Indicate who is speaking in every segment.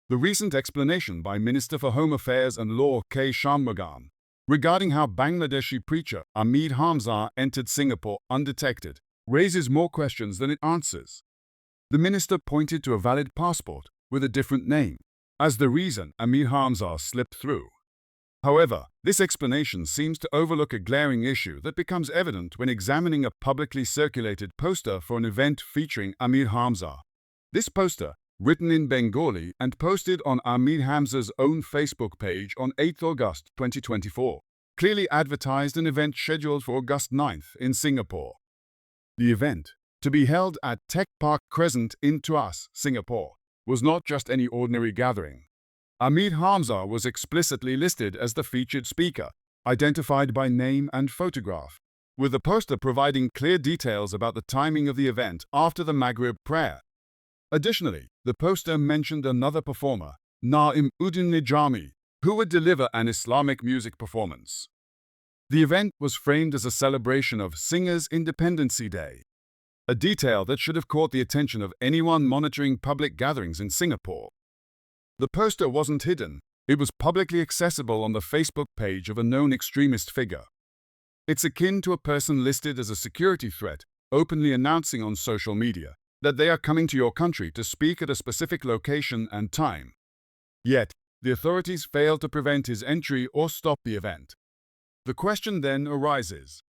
Speaker 1: The recent explanation by Minister for Home Affairs and Law K. Shanmugam regarding how Bangladeshi preacher Amir Hamza entered Singapore undetected raises more questions than it answers. The minister pointed to a valid passport with a different name as the reason Amir Hamza slipped through. However, this explanation seems to overlook a glaring issue that becomes evident when examining a publicly circulated poster for an event featuring Amir Hamza. This poster, written in Bengali and posted on Amir Hamza's own Facebook page on 8 August 2024, clearly advertised an event scheduled for August 9th in Singapore. The event, to be held at Tech Park Crescent in Tuas, Singapore, was not just any ordinary gathering. Amir Hamza was explicitly listed as the featured speaker, identified by name and photograph, with the poster providing clear details about the timing of the event after the Maghrib prayer. Additionally, the poster mentioned another performer, Naim Uddin Nijami, who would deliver an Islamic music performance. The event was framed as a celebration of Singers' Independency Day, a detail that should have caught the attention of anyone monitoring public gatherings in Singapore. The poster wasn't hidden, it was publicly accessible on the Facebook page of a known extremist figure. It's akin to a person listed as a security threat, openly announcing on social media that they are coming to your country to speak at a specific location and time. Yet, the authorities failed to prevent his entry or stop the event. The question then arises,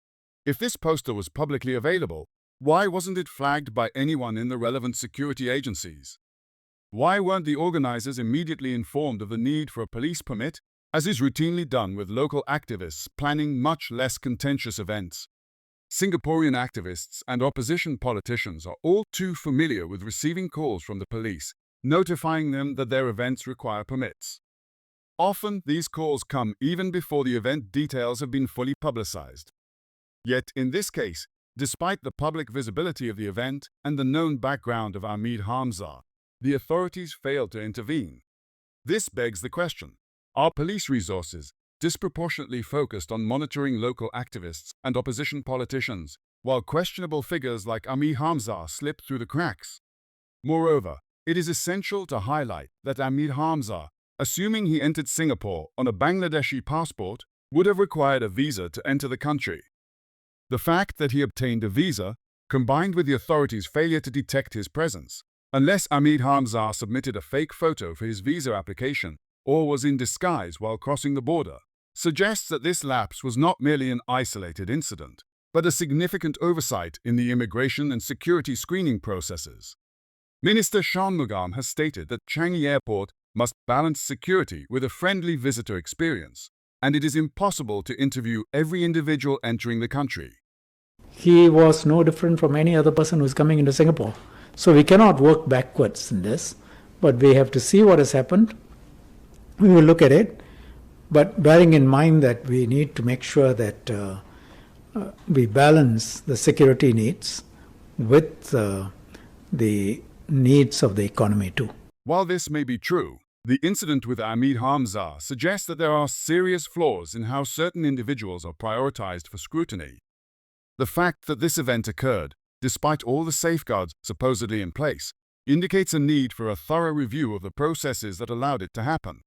Speaker 1: if this poster was publicly available, why wasn't it flagged by anyone in the relevant security agencies? Why weren't the organizers immediately informed of the need for a police permit, as is routinely done with local activists planning much less contentious events? Singaporean activists and opposition politicians are all too familiar with receiving calls from the police, notifying them that their events require permits. Often, these calls come even before the event details have been fully publicized. Yet, in this case, despite the public visibility of the event and the known background of Amir Hamza, the authorities failed to intervene. This begs the question, are police resources disproportionately focused on monitoring local activists and opposition politicians, while questionable figures like Amir Hamza slip through the cracks? Moreover, it is essential to highlight that Amir Hamza, assuming he entered Singapore on a Bangladeshi passport, would have required a visa to enter the country. The fact that he obtained a visa, combined with the authorities' failure to detect his presence, unless Amir Hamza submitted a fake photo for his visa application or was in disguise while crossing the border, suggests that this lapse was not merely an isolated incident, but a significant oversight in the immigration and security screening processes. Minister Shanmugam has stated that Changi Airport must balance security with a friendly visitor experience, and it is impossible to interview every individual entering the country.
Speaker 2: He was no different from any other person who is coming into Singapore. So we cannot work backwards in this, but we have to see what has happened. We will look at it, but bearing in mind that we need to make sure that we balance the security needs with the needs of the economy too.
Speaker 1: While this may be true, the incident with Amir Hamza suggests that there are serious flaws in how certain individuals are prioritized for scrutiny. The fact that this event occurred, despite all the safeguards supposedly in place, indicates a need for a thorough review of the processes that allowed it to happen.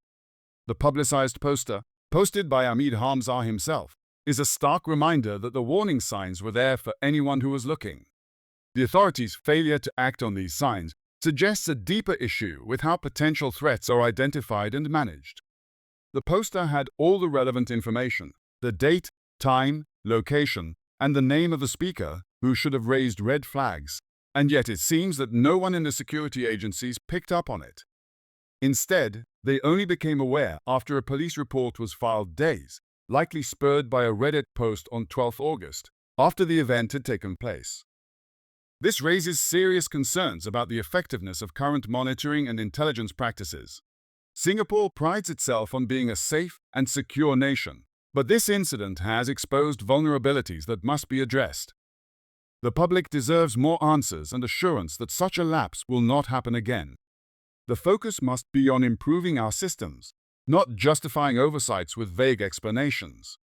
Speaker 1: The publicized poster, posted by Amir Hamza himself, is a stark reminder that the warning signs were there for anyone who was looking. The authorities' failure to act on these signs suggests a deeper issue with how potential threats are identified and managed. The poster had all the relevant information, the date, time, location, and the name of the speaker, who should have raised red flags, and yet it seems that no one in the security agencies picked up on it. Instead, they only became aware after a police report was filed days, likely spurred by a Reddit post on 12 August, after the event had taken place. This raises serious concerns about the effectiveness of current monitoring and intelligence practices. Singapore prides itself on being a safe and secure nation, but this incident has exposed vulnerabilities that must be addressed. The public deserves more answers and assurance that such a lapse will not happen again. The focus must be on improving our systems, not justifying oversights with vague explanations.